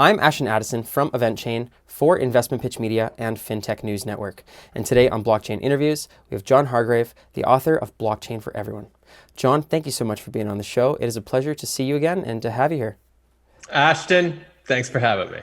I'm Ashton Addison from EventChain for Investmentpitch Media and FinTech News Network. And today on Blockchain Interviews, we have John Hargrave, the author of Blockchain for Everyone. John, thank you so much for being on the show. It is a pleasure to see you again and to have you here. Ashton, thanks for having me.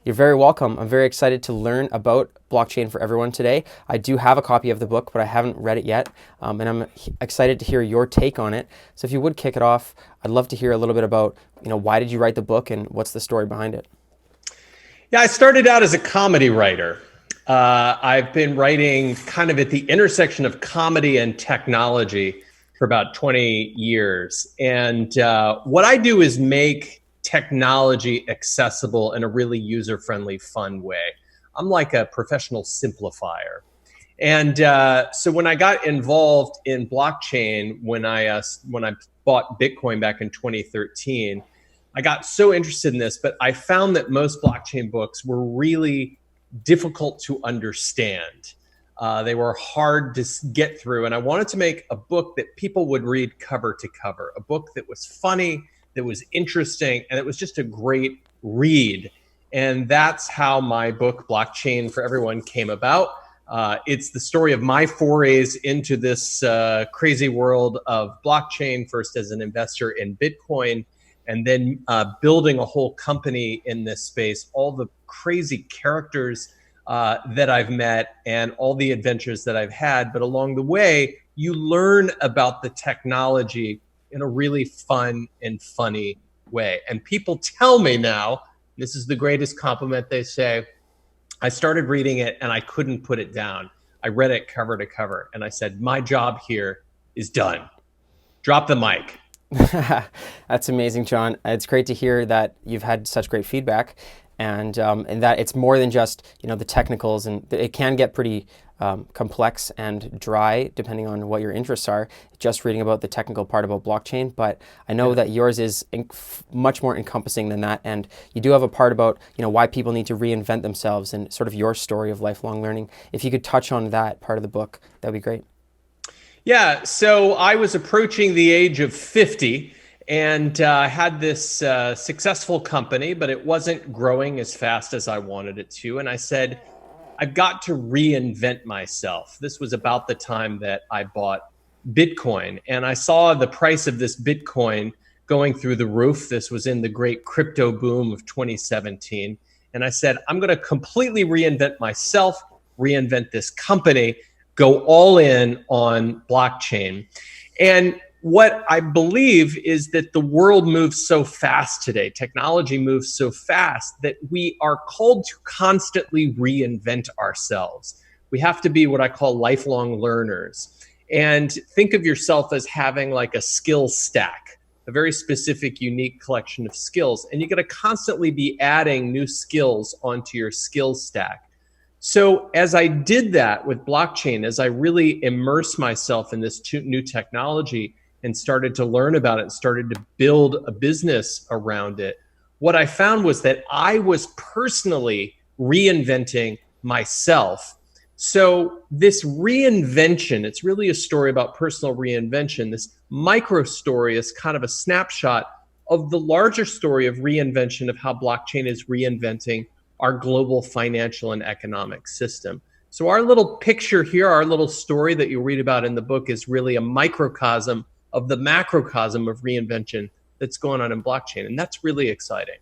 You're very welcome. I'm very excited to learn about Blockchain for Everyone today. I do have a copy of the book, but I haven't read it yet, and I'm excited to hear your take on it. So if you would kick it off, I'd love to hear a little bit about, why did you write the book and what's the story behind it? Yeah, I started out as a comedy writer. I've been writing kind of at the intersection of comedy and technology for about 20 years. And what I do is make technology accessible in a really user-friendly, fun way. I'm like a professional simplifier. And so when I got involved in blockchain, when I bought Bitcoin back in 2013, I got so interested in this, but I found that most blockchain books were really difficult to understand. They were hard to get through. And I wanted to make a book that people would read cover to cover, a book that was funny, that was interesting, and it was just a great read. And that's how my book, Blockchain for Everyone, came about. It's the story of my forays into this crazy world of blockchain, first as an investor in Bitcoin, and then building a whole company in this space, all the crazy characters that I've met and all the adventures that I've had. But along the way, you learn about the technology in a really fun and funny way. And people tell me now, this is the greatest compliment, they say, I started reading it and I couldn't put it down. I read it cover to cover and I said, my job here is done. Drop the mic. That's amazing, John. It's great to hear that you've had such great feedback, and that it's more than just the technicals, and it can get pretty complex and dry depending on what your interests are. Just reading about the technical part about blockchain, but I know that yours is much more encompassing than that, and you do have a part about why people need to reinvent themselves and sort of your story of lifelong learning. If you could touch on that part of the book, that'd be great. Yeah, so I was approaching the age of 50 and had this successful company, but it wasn't growing as fast as I wanted it to. And I said, I've got to reinvent myself. This was about the time that I bought Bitcoin, and I saw the price of this Bitcoin going through the roof. This was in the great crypto boom of 2017. And I said, I'm going to completely reinvent myself, reinvent this company, go all in on blockchain. And what I believe is that the world moves so fast today, technology moves so fast that we are called to constantly reinvent ourselves. We have to be what I call lifelong learners. And think of yourself as having like a skill stack, a very specific, unique collection of skills. And you got to constantly be adding new skills onto your skill stack. So as I did that with blockchain, as I really immersed myself in this new technology and started to learn about it and started to build a business around it, what I found was that I was personally reinventing myself. So this reinvention, it's really a story about personal reinvention. This micro story is kind of a snapshot of the larger story of reinvention, of how blockchain is reinventing our global financial and economic system. So our little picture here, our little story that you read about in the book, is really a microcosm of the macrocosm of reinvention that's going on in blockchain. And that's really exciting.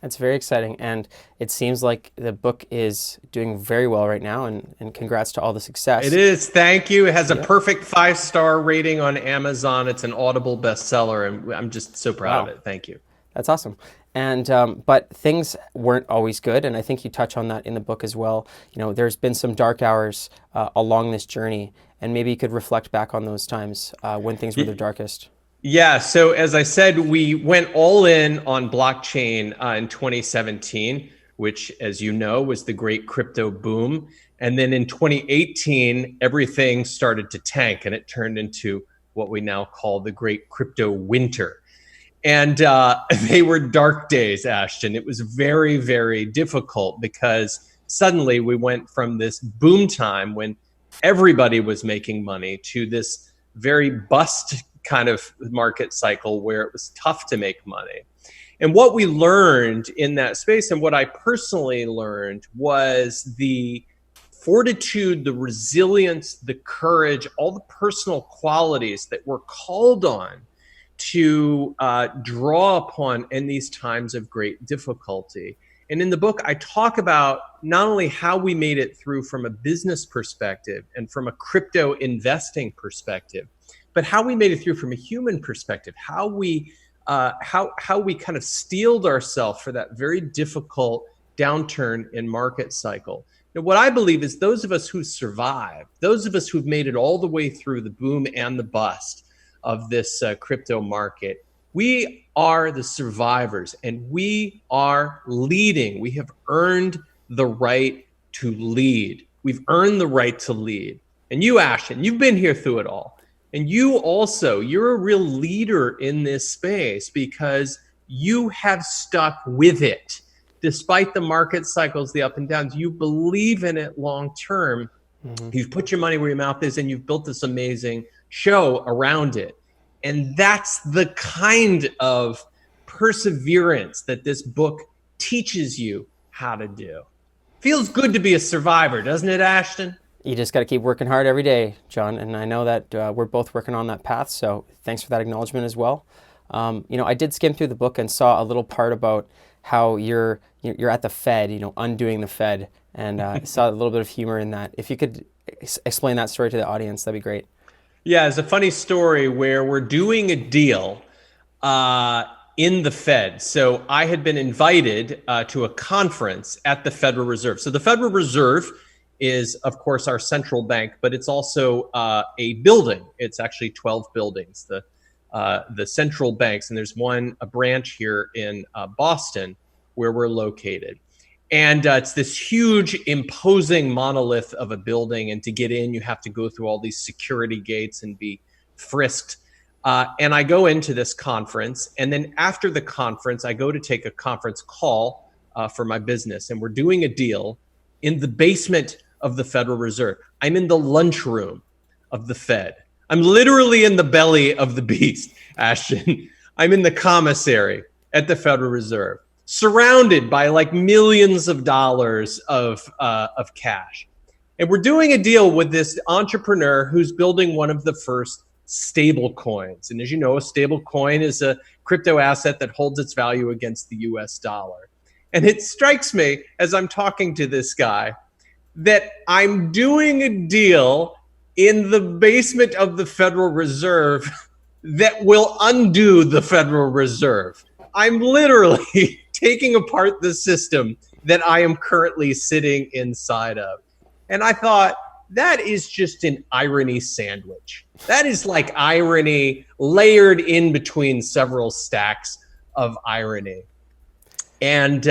That's very exciting. And it seems like the book is doing very well right now, and congrats to all the success. It is. Thank you. It has a perfect 5-star rating on Amazon. It's an Audible bestseller, and I'm just so proud of it. Thank you. That's awesome. And but things weren't always good, and I think you touch on that in the book as well. There's been some dark hours along this journey, and maybe you could reflect back on those times when things were their darkest. Yeah. So as I said, we went all in on blockchain in 2017, which, as you know, was the great crypto boom. And then in 2018, everything started to tank, and it turned into what we now call the great crypto winter. And they were dark days, Ashton. It was very, very difficult because suddenly we went from this boom time when everybody was making money to this very bust kind of market cycle where it was tough to make money. And what we learned in that space, and what I personally learned, was the fortitude, the resilience, the courage, all the personal qualities that we're called on to draw upon in these times of great difficulty. And in the book, I talk about not only how we made it through from a business perspective and from a crypto investing perspective, but how we made it through from a human perspective, how we kind of steeled ourselves for that very difficult downturn in market cycle. Now, what I believe is those of us who survived, those of us who've made it all the way through the boom and the bust of this crypto market, we are the survivors, and we are leading. We have earned the right to lead. We've earned the right to lead. And you, Ashton, you've been here through it all. And you also, you're a real leader in this space because you have stuck with it. Despite the market cycles, the up and downs, you believe in it long term. Mm-hmm. You've put your money where your mouth is, and you've built this amazing show around it. And that's the kind of perseverance that this book teaches you how to do. Feels good to be a survivor, doesn't it, Ashton? You just got to keep working hard every day, John. And I know that we're both working on that path. So thanks for that acknowledgement as well. I did skim through the book and saw a little part about how you're at the Fed, undoing the Fed, and saw a little bit of humor in that. If you could explain that story to the audience, that'd be great. Yeah, it's a funny story where we're doing a deal in the Fed. So I had been invited to a conference at the Federal Reserve. So the Federal Reserve is, of course, our central bank, but it's also a building. It's actually 12 buildings, the central banks. And there's a branch here in Boston where we're located. And it's this huge, imposing monolith of a building. And to get in, you have to go through all these security gates and be frisked. And I go into this conference. And then after the conference, I go to take a conference call for my business. And we're doing a deal in the basement of the Federal Reserve. I'm in the lunchroom of the Fed. I'm literally in the belly of the beast, Ashton. I'm in the commissary at the Federal Reserve, surrounded by like millions of dollars of cash. And we're doing a deal with this entrepreneur who's building one of the first stable coins. And as you know, a stable coin is a crypto asset that holds its value against the US dollar. And it strikes me as I'm talking to this guy that I'm doing a deal in the basement of the Federal Reserve that will undo the Federal Reserve. I'm literally taking apart the system that I am currently sitting inside of. And I thought, that is just an irony sandwich. That is like irony layered in between several stacks of irony. And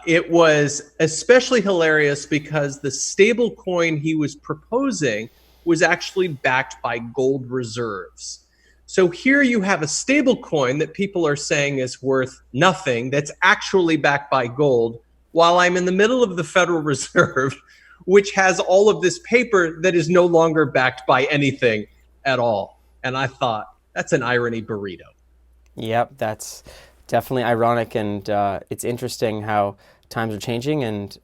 it was especially hilarious because the stable coin he was proposing was actually backed by gold reserves. So here you have a stable coin that people are saying is worth nothing that's actually backed by gold, while I'm in the middle of the Federal Reserve, which has all of this paper that is no longer backed by anything at all. And I thought, that's an irony burrito. Yep, that's definitely ironic, and it's interesting how times are changing, and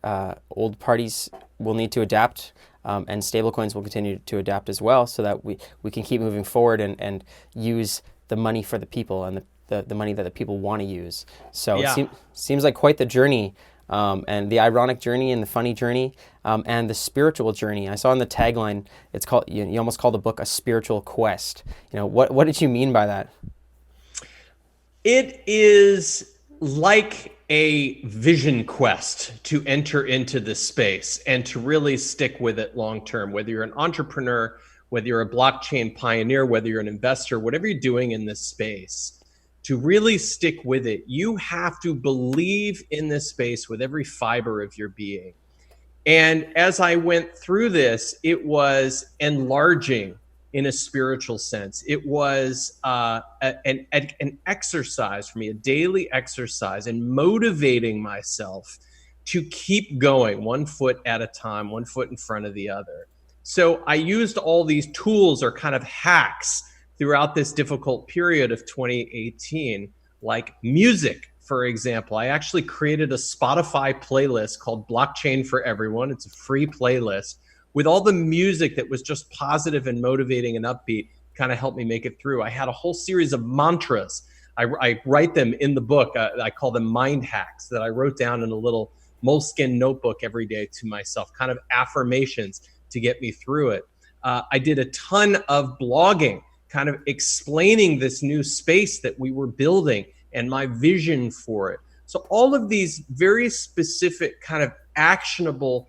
old parties will need to adapt, and stablecoins will continue to adapt as well, so that we can keep moving forward and use the money for the people and the money that the people want to use. So yeah. It seems like quite the journey, and the ironic journey and the funny journey, and the spiritual journey. I saw in the tagline, it's called, you almost call the book a spiritual quest. What did you mean by that? It is like a vision quest to enter into this space and to really stick with it long term. Whether you're an entrepreneur, whether you're a blockchain pioneer, whether you're an investor, whatever you're doing in this space, to really stick with it, you have to believe in this space with every fiber of your being. And as I went through this, it was enlarging in a spiritual sense. It was an exercise for me, a daily exercise, and motivating myself to keep going one foot at a time, one foot in front of the other. So I used all these tools or kind of hacks throughout this difficult period of 2018, like music, for example. I actually created a Spotify playlist called Blockchain for Everyone. It's a free playlist with all the music that was just positive and motivating and upbeat, kind of helped me make it through. I had a whole series of mantras. I write them in the book. I call them mind hacks that I wrote down in a little moleskin notebook every day to myself, kind of affirmations to get me through it. I did a ton of blogging, kind of explaining this new space that we were building and my vision for it. So all of these very specific kind of actionable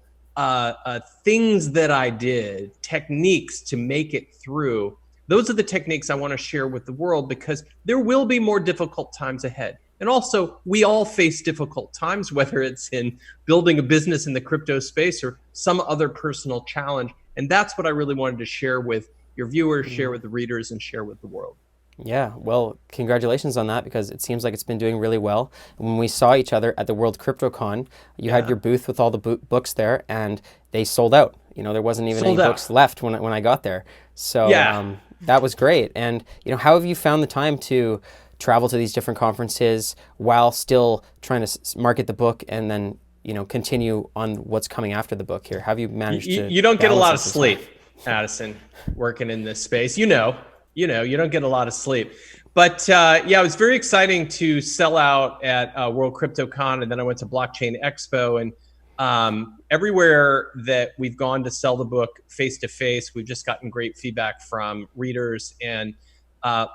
things that I did, techniques to make it through, those are the techniques I want to share with the world, because there will be more difficult times ahead. And also, we all face difficult times, whether it's in building a business in the crypto space or some other personal challenge. And that's what I really wanted to share with your viewers, share with the readers, and share with the world. Yeah, well, congratulations on that, because it seems like it's been doing really well. When we saw each other at the World CryptoCon, you had your booth with all the books there, and they sold out. There wasn't even any books left when I got there. So that was great. And how have you found the time to travel to these different conferences while still trying to market the book and then continue on what's coming after the book here? How have you managed to? You don't get a lot of sleep, Addison, working in this space. You don't get a lot of sleep. But it was very exciting to sell out at World CryptoCon, and then I went to Blockchain Expo, and everywhere that we've gone to sell the book face to face, we've just gotten great feedback from readers. And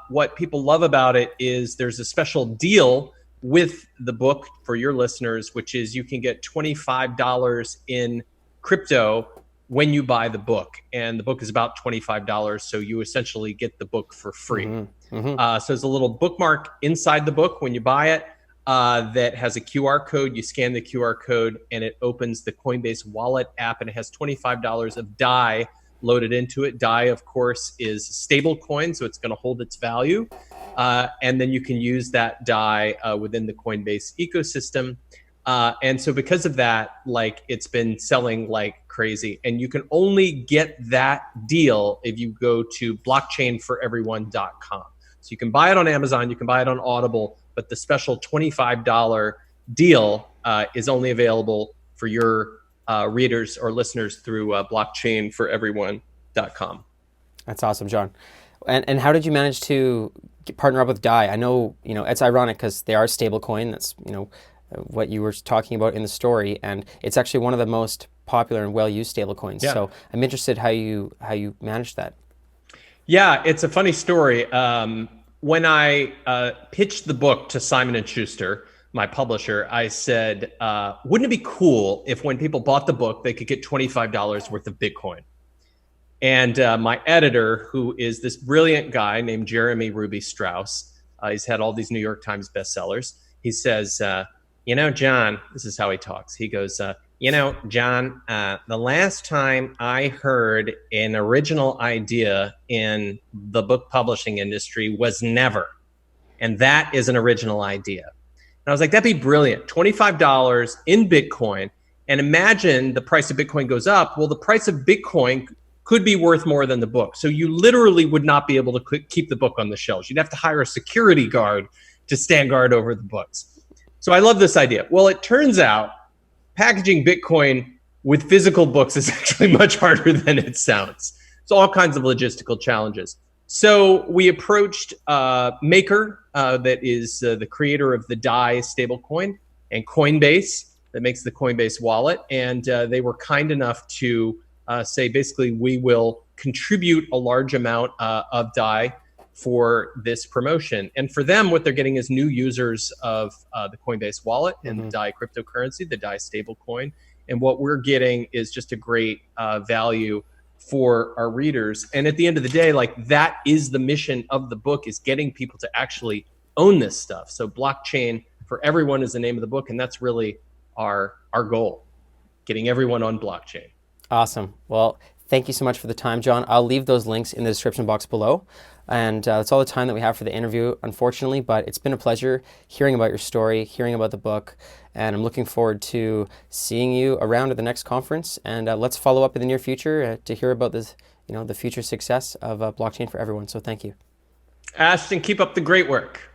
what people love about it is there's a special deal with the book for your listeners, which is you can get $25 in crypto when you buy the book. And the book is about $25, so you essentially get the book for free. So there's a little bookmark inside the book when you buy it that has a QR code. You scan the QR code and it opens the Coinbase wallet app, and it has $25 of DAI loaded into it. DAI, of course, is a stable coin, so it's going to hold its value. And then you can use that DAI within the Coinbase ecosystem. And so because of that, it's been selling like crazy. And you can only get that deal if you go to blockchainforeveryone.com. So you can buy it on Amazon, you can buy it on Audible, but the special $25 deal is only available for your readers or listeners through blockchainforeveryone.com. That's awesome, John. And how did you manage to partner up with DAI? I know, it's ironic because they are a stable coin. That's, what you were talking about in the story, and it's actually one of the most popular and well-used stablecoins. Yeah. So I'm interested how you managed that. Yeah, it's a funny story. When I pitched the book to Simon & Schuster, my publisher, I said, wouldn't it be cool if when people bought the book, they could get $25 worth of Bitcoin? And my editor, who is this brilliant guy named Jeremy Ruby Strauss, he's had all these New York Times bestsellers. He says, John, this is how he talks. He goes, John, the last time I heard an original idea in the book publishing industry was never. And that is an original idea. And I was like, that'd be brilliant. $25 in Bitcoin. And imagine the price of Bitcoin goes up. Well, the price of Bitcoin could be worth more than the book. So you literally would not be able to keep the book on the shelves. You'd have to hire a security guard to stand guard over the books. So I love this idea. Well, it turns out packaging Bitcoin with physical books is actually much harder than it sounds. So all kinds of logistical challenges. So we approached Maker, that is the creator of the DAI stablecoin, and Coinbase, that makes the Coinbase wallet. And they were kind enough to say, basically, we will contribute a large amount of DAI for this promotion. And for them, what they're getting is new users of the Coinbase wallet and the DAI cryptocurrency, the DAI stablecoin. And what we're getting is just a great value for our readers. And at the end of the day, that is the mission of the book, is getting people to actually own this stuff. So Blockchain for Everyone is the name of the book. And that's really our goal, getting everyone on blockchain. Awesome. Well, thank you so much for the time, John. I'll leave those links in the description box below. And that's all the time that we have for the interview, unfortunately, but it's been a pleasure hearing about your story, hearing about the book, and I'm looking forward to seeing you around at the next conference. And let's follow up in the near future to hear about this, the future success of Blockchain for Everyone. So thank you. Ashton, keep up the great work.